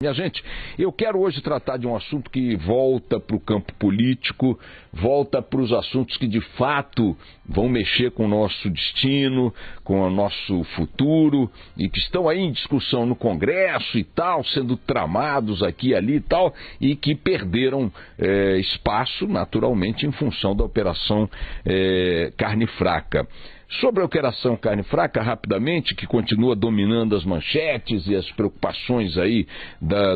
Minha gente, eu quero hoje tratar de um assunto que volta para o campo político, volta para os assuntos que de fato vão mexer com o nosso destino, com o nosso futuro e que estão aí em discussão no Congresso e tal, sendo tramados aqui e ali e tal, e que perderam espaço naturalmente em função da Operação Carne Fraca. Sobre a Operação Carne Fraca, rapidamente, que continua dominando as manchetes e as preocupações aí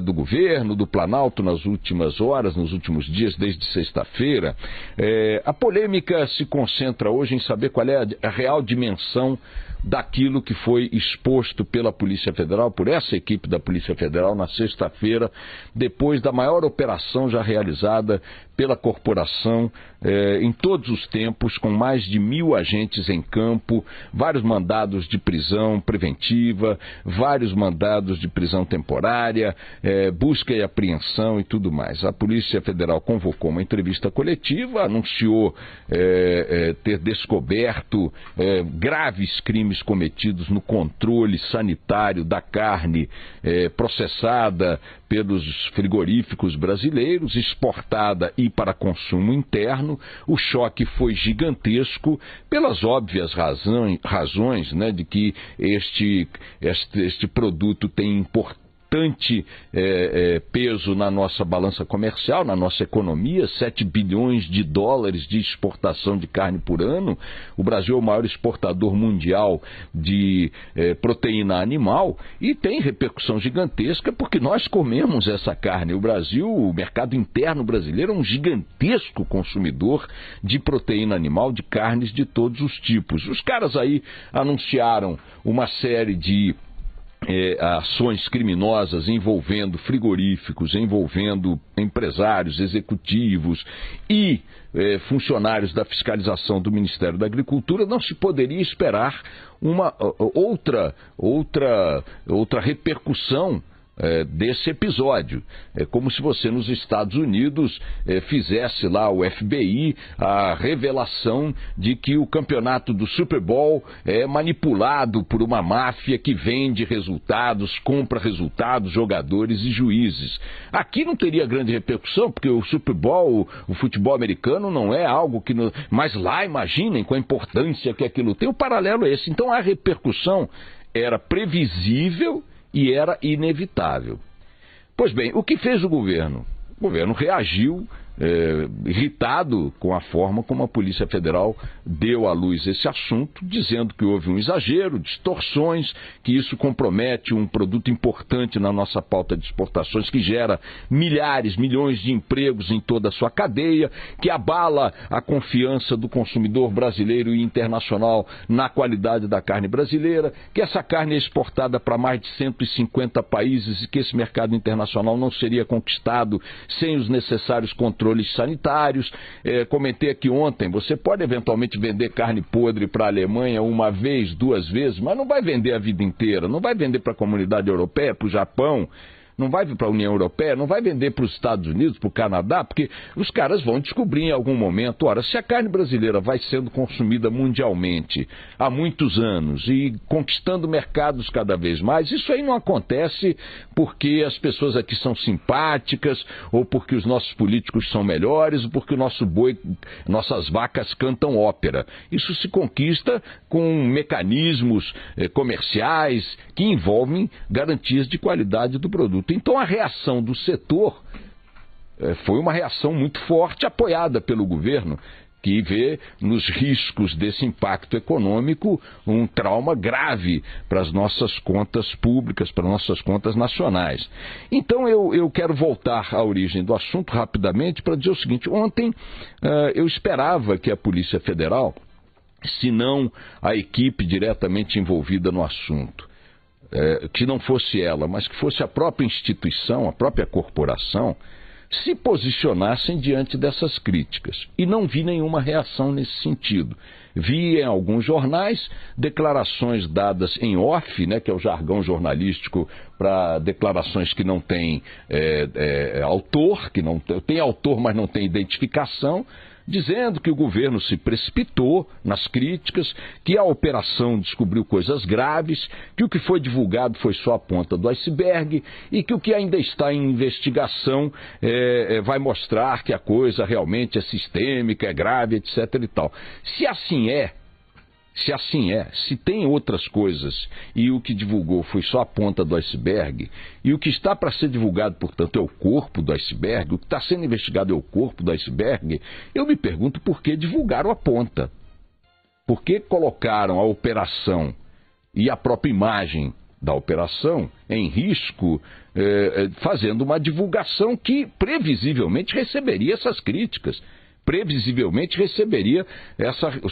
do governo, do Planalto nas últimas horas, nos últimos dias, desde sexta-feira, a polêmica se concentra hoje em saber qual é a real dimensão daquilo que foi exposto pela Polícia Federal, por essa equipe da Polícia Federal na sexta-feira, depois da maior operação já realizada pela corporação em todos os tempos, com mais de 1.000 agentes em campo, vários mandados de prisão preventiva, vários mandados de prisão temporária, busca e apreensão e tudo mais. A Polícia Federal convocou uma entrevista coletiva, anunciou ter descoberto graves crimes cometidos no controle sanitário da carne processada pelos frigoríficos brasileiros, exportada e para consumo interno. O choque foi gigantesco pelas óbvias razões, né, de que este produto tem importante peso na nossa balança comercial, na nossa economia, 7 bilhões de dólares de exportação de carne por ano. O Brasil é o maior exportador mundial de proteína animal e tem repercussão gigantesca porque nós comemos essa carne. O Brasil, o mercado interno brasileiro é um gigantesco consumidor de proteína animal, de carnes de todos os tipos. Os caras aí anunciaram uma série de ações criminosas envolvendo frigoríficos, envolvendo empresários, executivos e funcionários da fiscalização do Ministério da Agricultura. Não se poderia esperar uma outra repercussão desse episódio. É como se você nos Estados Unidos fizesse lá o FBI a revelação de que o campeonato do Super Bowl é manipulado por uma máfia que vende resultados, compra resultados, jogadores e juízes. Aqui não teria grande repercussão, porque o Super Bowl, o futebol americano não é algo que... Mas lá, imaginem com a importância que aquilo tem, o paralelo é esse. Então a repercussão era previsível e era inevitável. Pois bem, o que fez o governo? O governo reagiu irritado com a forma como a Polícia Federal deu à luz esse assunto, dizendo que houve um exagero, distorções, que isso compromete um produto importante na nossa pauta de exportações, que gera milhares, milhões de empregos em toda a sua cadeia, que abala a confiança do consumidor brasileiro e internacional na qualidade da carne brasileira, que essa carne é exportada para mais de 150 países e que esse mercado internacional não seria conquistado sem os necessários controles sanitários. Comentei aqui ontem, você pode eventualmente vender carne podre para a Alemanha uma vez, duas vezes, mas não vai vender a vida inteira, não vai vender para a comunidade europeia, para o Japão, não vai para a União Europeia, não vai vender para os Estados Unidos, para o Canadá, porque os caras vão descobrir em algum momento, ora, se a carne brasileira vai sendo consumida mundialmente há muitos anos e conquistando mercados cada vez mais, isso aí não acontece porque as pessoas aqui são simpáticas, ou porque os nossos políticos são melhores, ou porque o nosso boi, nossas vacas cantam ópera. Isso se conquista com mecanismos comerciais que envolvem garantias de qualidade do produto. Então a reação do setor foi uma reação muito forte, apoiada pelo governo, que vê nos riscos desse impacto econômico um trauma grave para as nossas contas públicas, para as nossas contas nacionais. Então eu quero voltar à origem do assunto rapidamente para dizer o seguinte: ontem eu esperava que a Polícia Federal, se não a equipe diretamente envolvida no assunto, que não fosse ela, mas que fosse a própria instituição, a própria corporação, se posicionassem diante dessas críticas. E não vi nenhuma reação nesse sentido. Vi em alguns jornais declarações dadas em off, né, que é o jargão jornalístico para declarações que não têm autor, que não tem autor, mas não tem identificação, dizendo que o governo se precipitou nas críticas, que a operação descobriu coisas graves, que o que foi divulgado foi só a ponta do iceberg e que o que ainda está em investigação vai mostrar que a coisa realmente é sistêmica, é grave, etc. e tal. Se assim é, se tem outras coisas e o que divulgou foi só a ponta do iceberg, e o que está para ser divulgado, portanto, é o corpo do iceberg, o que está sendo investigado é o corpo do iceberg, eu me pergunto por que divulgaram a ponta. Por que colocaram a operação e a própria imagem da operação em risco, fazendo uma divulgação que previsivelmente receberia essas críticas, previsivelmente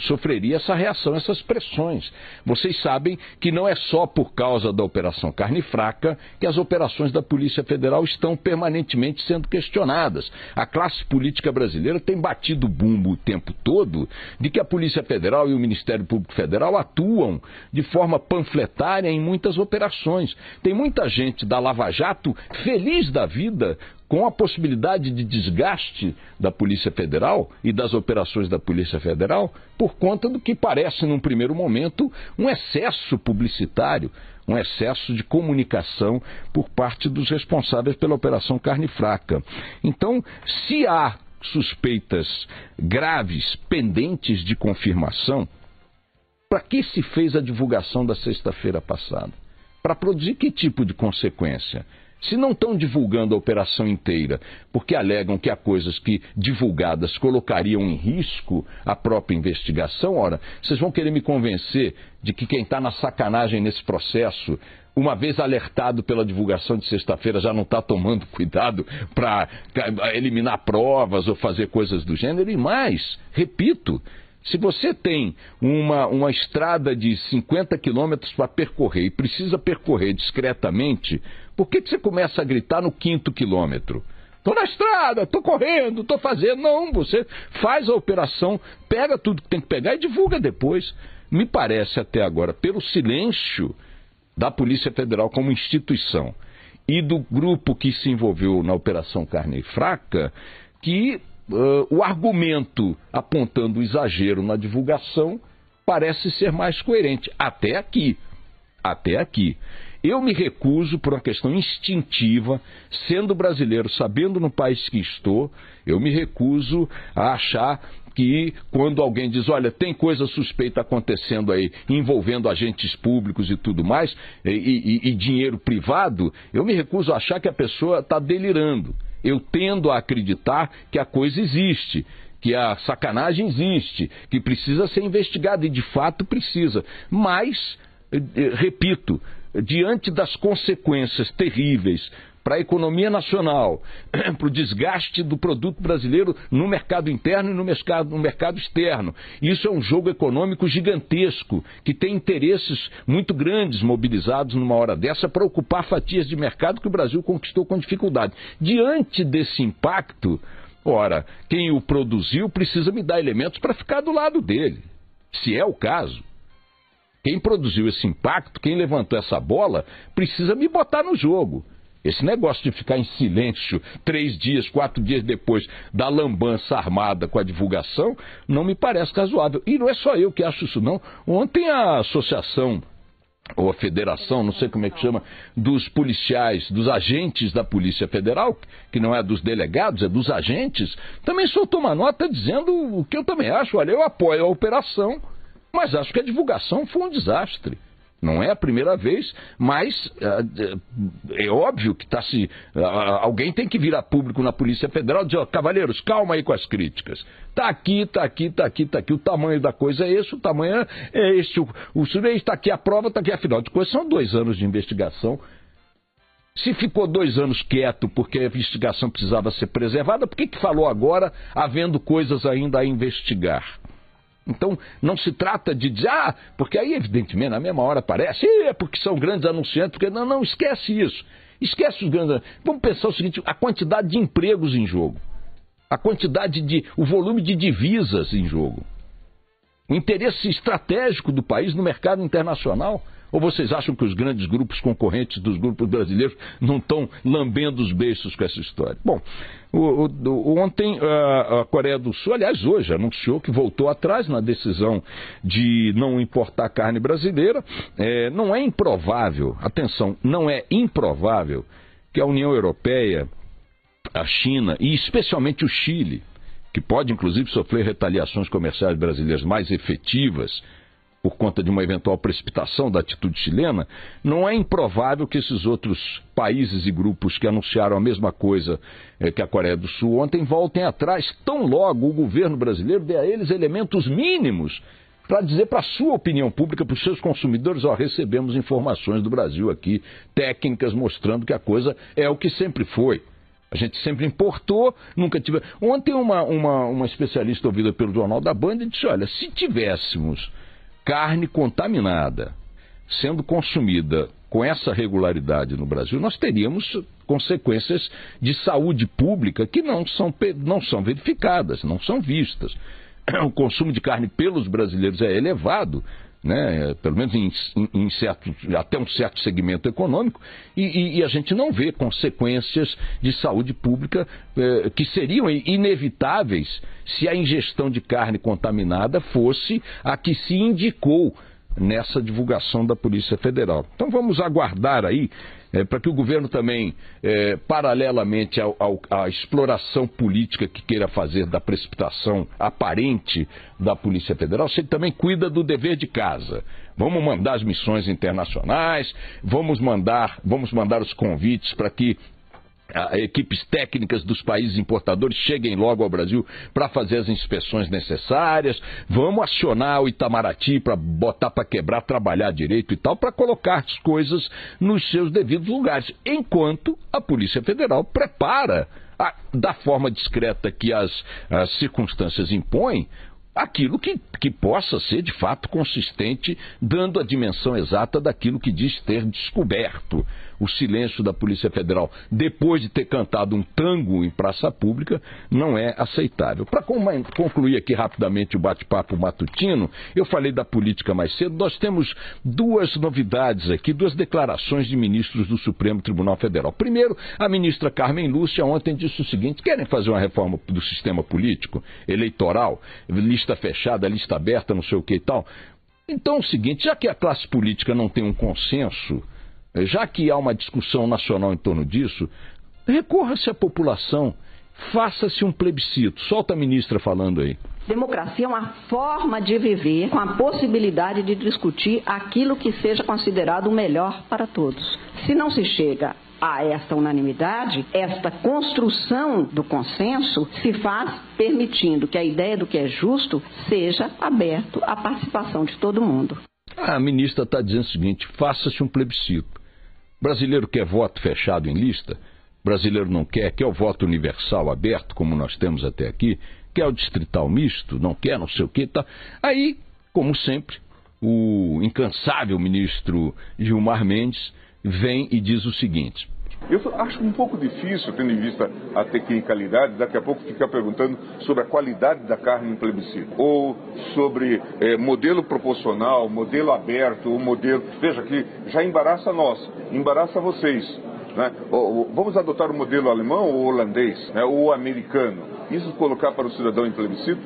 sofreria essa reação, essas pressões. Vocês sabem que não é só por causa da Operação Carne Fraca que as operações da Polícia Federal estão permanentemente sendo questionadas. A classe política brasileira tem batido bumbo o tempo todo de que a Polícia Federal e o Ministério Público Federal atuam de forma panfletária em muitas operações. Tem muita gente da Lava Jato feliz da vida com a possibilidade de desgaste da Polícia Federal e das operações da Polícia Federal por conta do que parece, num primeiro momento, um excesso publicitário, um excesso de comunicação por parte dos responsáveis pela Operação Carne Fraca. Então, se há suspeitas graves, pendentes de confirmação, para que se fez a divulgação da sexta-feira passada? Para produzir que tipo de consequência? Se não estão divulgando a operação inteira, porque alegam que há coisas que divulgadas colocariam em risco a própria investigação, ora, vocês vão querer me convencer de que quem está na sacanagem nesse processo, uma vez alertado pela divulgação de sexta-feira, já não está tomando cuidado para eliminar provas ou fazer coisas do gênero? E mais, repito, se você tem uma estrada de 50 quilômetros para percorrer e precisa percorrer discretamente, por que você começa a gritar no 5º quilômetro? Estou na estrada, estou correndo, estou fazendo. Não, você faz a operação, pega tudo que tem que pegar e divulga depois. Me parece até agora, pelo silêncio da Polícia Federal como instituição e do grupo que se envolveu na Operação Carne Fraca, que o argumento apontando o exagero na divulgação parece ser mais coerente. Até aqui. Eu me recuso, por uma questão instintiva, sendo brasileiro, sabendo no país que estou, eu me recuso a achar que quando alguém diz, olha, tem coisa suspeita acontecendo aí, envolvendo agentes públicos e tudo mais, e dinheiro privado, eu me recuso a achar que a pessoa está delirando. Eu tendo a acreditar que a coisa existe, que a sacanagem existe, que precisa ser investigada, e de fato precisa. Mas, repito, diante das consequências terríveis para a economia nacional, para o desgaste do produto brasileiro no mercado interno e no mercado externo. Isso é um jogo econômico gigantesco, que tem interesses muito grandes mobilizados numa hora dessa para ocupar fatias de mercado que o Brasil conquistou com dificuldade. Diante desse impacto, ora, quem o produziu precisa me dar elementos para ficar do lado dele, se é o caso. Quem produziu esse impacto, quem levantou essa bola, precisa me botar no jogo. Esse negócio de ficar em silêncio 3 dias, 4 dias depois da lambança armada com a divulgação, não me parece razoável. E não é só eu que acho isso, não. Ontem a associação, ou a federação, não sei como é que chama, dos policiais, dos agentes da Polícia Federal, que não é dos delegados, é dos agentes, também soltou uma nota dizendo o que eu também acho. Olha, eu apoio a operação, mas acho que a divulgação foi um desastre. Não é a primeira vez, mas é óbvio que alguém tem que vir a público na Polícia Federal e dizer, cavaleiros, calma aí com as críticas. Está aqui. O tamanho da coisa é esse, o tamanho é este. O sujeito está aqui a prova, está aqui. Afinal de contas, são 2 anos de investigação. Se ficou 2 anos quieto porque a investigação precisava ser preservada, por que falou agora, havendo coisas ainda a investigar? Então, não se trata de dizer, porque aí, evidentemente, na mesma hora parece, é porque são grandes anunciantes, porque não, esquece isso. Esquece os grandes. Vamos pensar o seguinte, a quantidade de empregos em jogo, o volume de divisas em jogo, o interesse estratégico do país no mercado internacional. Ou vocês acham que os grandes grupos concorrentes dos grupos brasileiros não estão lambendo os beiços com essa história? Bom, ontem a Coreia do Sul, aliás hoje, anunciou que voltou atrás na decisão de não importar carne brasileira. Não é improvável, atenção, não é improvável que a União Europeia, a China e especialmente o Chile, que pode inclusive sofrer retaliações comerciais brasileiras mais efetivas por conta de uma eventual precipitação da atitude chilena, não é improvável que esses outros países e grupos que anunciaram a mesma coisa que a Coreia do Sul ontem voltem atrás, tão logo o governo brasileiro dê a eles elementos mínimos para dizer para a sua opinião pública, para os seus consumidores: ó, recebemos informações do Brasil aqui, técnicas mostrando que a coisa é o que sempre foi. A gente sempre importou, nunca tive... Ontem uma especialista ouvida pelo Jornal da Band disse: olha, se tivéssemos carne contaminada sendo consumida com essa regularidade no Brasil, nós teríamos consequências de saúde pública que não são verificadas, não são vistas. O consumo de carne pelos brasileiros é elevado, né? Pelo menos até um certo segmento econômico, e a gente não vê consequências de saúde pública que seriam inevitáveis se a ingestão de carne contaminada fosse a que se indicou nessa divulgação da Polícia Federal. Então vamos aguardar aí para que o governo também, paralelamente à exploração política que queira fazer da precipitação aparente da Polícia Federal, se ele também cuida do dever de casa. Vamos mandar as missões internacionais, vamos mandar os convites para que equipes técnicas dos países importadores cheguem logo ao Brasil para fazer as inspeções necessárias. Vamos acionar o Itamaraty para botar para quebrar, trabalhar direito e tal, para colocar as coisas nos seus devidos lugares, enquanto a Polícia Federal prepara, da forma discreta que as circunstâncias impõem, aquilo que possa ser de fato consistente, dando a dimensão exata daquilo que diz ter descoberto. O silêncio da Polícia Federal, depois de ter cantado um tango em praça pública, não é aceitável. Para concluir aqui rapidamente o bate-papo matutino, eu falei da política mais cedo. Nós temos duas novidades aqui, duas declarações de ministros do Supremo Tribunal Federal. Primeiro, a ministra Carmen Lúcia ontem disse o seguinte: querem fazer uma reforma do sistema político, eleitoral, lista fechada, lista aberta, não sei o que e tal. Então é o seguinte, já que a classe política não tem um consenso, já que há uma discussão nacional em torno disso, recorra-se à população, faça-se um plebiscito. Solta a ministra falando aí. Democracia é uma forma de viver com a possibilidade de discutir aquilo que seja considerado o melhor para todos. Se não se chega a esta unanimidade, esta construção do consenso se faz permitindo que a ideia do que é justo seja aberto à participação de todo mundo. A ministra está dizendo o seguinte: faça-se um plebiscito. Brasileiro quer voto fechado em lista? Brasileiro não quer o voto universal aberto, como nós temos até aqui? Quer o distrital misto? Não quer, não sei o que, tá? Aí, como sempre, o incansável ministro Gilmar Mendes vem e diz o seguinte: eu acho um pouco difícil, tendo em vista a tecnicalidade, daqui a pouco ficar perguntando sobre a qualidade da carne em plebiscito, ou sobre modelo proporcional, modelo aberto, o modelo... Veja que já embaraça nós, embaraça vocês, né? Vamos adotar o modelo alemão ou holandês, né? Ou americano. Isso colocar para o cidadão em plebiscito?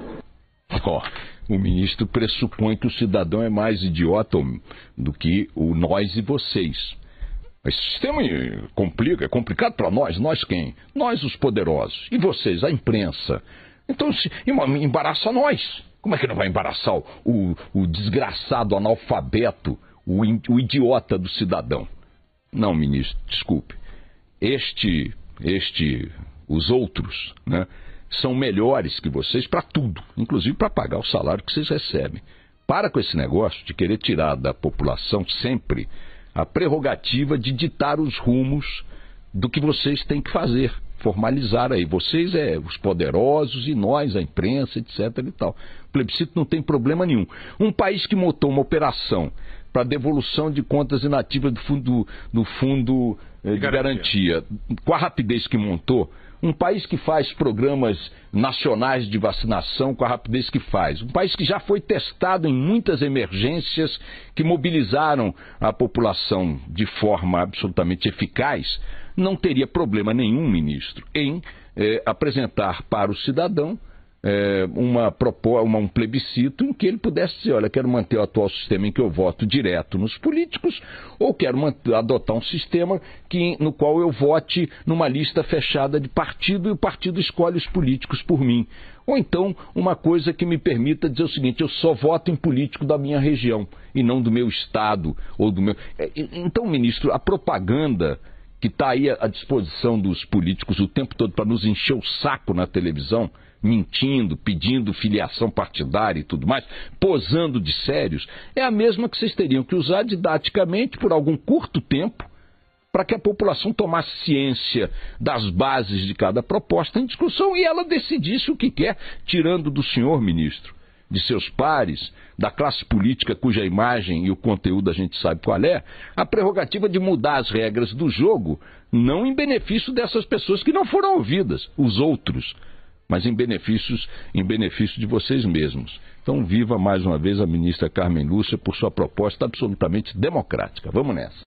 O ministro pressupõe que o cidadão é mais idiota do que o nós e vocês. Esse sistema é complicado para nós. Nós quem? Nós, os poderosos. E vocês, a imprensa. Então, embaraça nós. Como é que não vai embaraçar o desgraçado analfabeto, o idiota do cidadão? Não, ministro, desculpe. Os outros, né, são melhores que vocês para tudo, inclusive para pagar o salário que vocês recebem. Para com esse negócio de querer tirar da população sempre a prerrogativa de ditar os rumos do que vocês têm que fazer, formalizar aí. Vocês os poderosos e nós, a imprensa, etc. e tal. O plebiscito não tem problema nenhum. Um país que montou uma operação para devolução de contas inativas do fundo de garantia, com a rapidez que montou, Um país que faz programas nacionais de vacinação com a rapidez que faz. Um país que já foi testado em muitas emergências que mobilizaram a população de forma absolutamente eficaz, não teria problema nenhum, ministro, em apresentar para o cidadão um plebiscito em que ele pudesse dizer, olha, quero manter o atual sistema em que eu voto direto nos políticos, ou quero adotar um sistema no qual eu vote numa lista fechada de partido e o partido escolhe os políticos por mim. Ou então, uma coisa que me permita dizer o seguinte, eu só voto em político da minha região e não do meu estado ou do meu... Então, ministro, a propaganda que está aí à disposição dos políticos o tempo todo para nos encher o saco na televisão, mentindo, pedindo filiação partidária e tudo mais, posando de sérios, é a mesma que vocês teriam que usar didaticamente por algum curto tempo para que a população tomasse ciência das bases de cada proposta em discussão e ela decidisse o que quer, tirando do senhor, ministro, de seus pares, da classe política cuja imagem e o conteúdo a gente sabe qual é, a prerrogativa de mudar as regras do jogo, não em benefício dessas pessoas que não foram ouvidas, os outros, mas em benefício de vocês mesmos. Então, viva mais uma vez a ministra Carmen Lúcia por sua proposta absolutamente democrática. Vamos nessa.